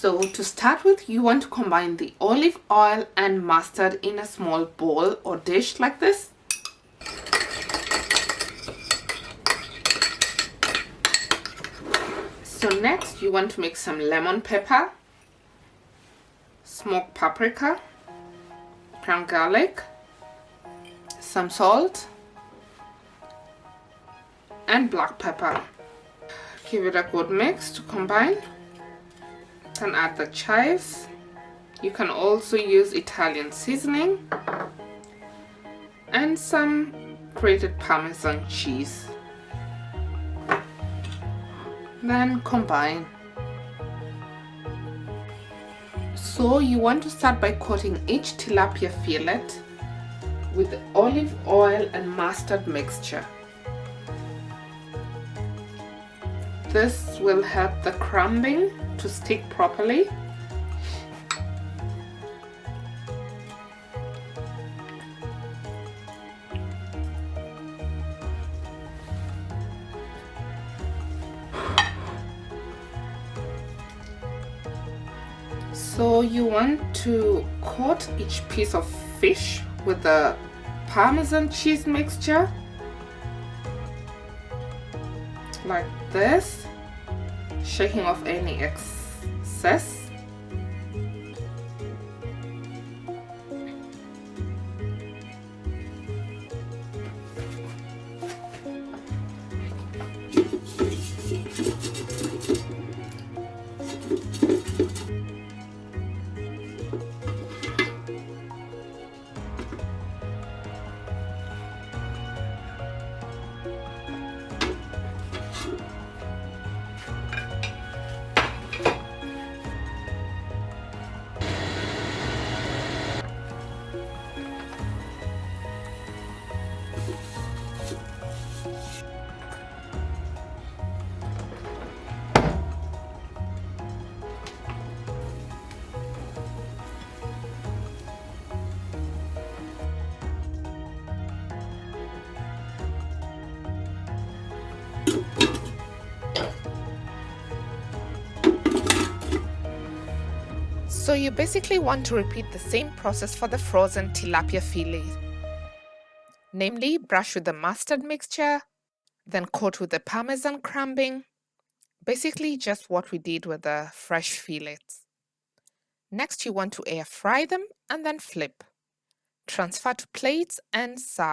So to start with, you want to combine the olive oil and mustard in a small bowl or dish like this. So next you want to make some lemon pepper, smoked paprika, ground garlic, some salt and black pepper. Give it a good mix to combine. Then add the chives. You can also use Italian seasoning and some grated Parmesan cheese. Then combine. So you want to start by coating each tilapia fillet with the olive oil and mustard mixture. This will help the crumbing to stick properly. So you want to coat each piece of fish with the Parmesan cheese mixture like this, shaking off any excess. So you basically want to repeat the same process for the frozen tilapia fillet. Namely, brush with the mustard mixture, then coat with the Parmesan crumbing. Basically just what we did with the fresh fillets. Next you want to air fry them and then flip. Transfer to plates and serve.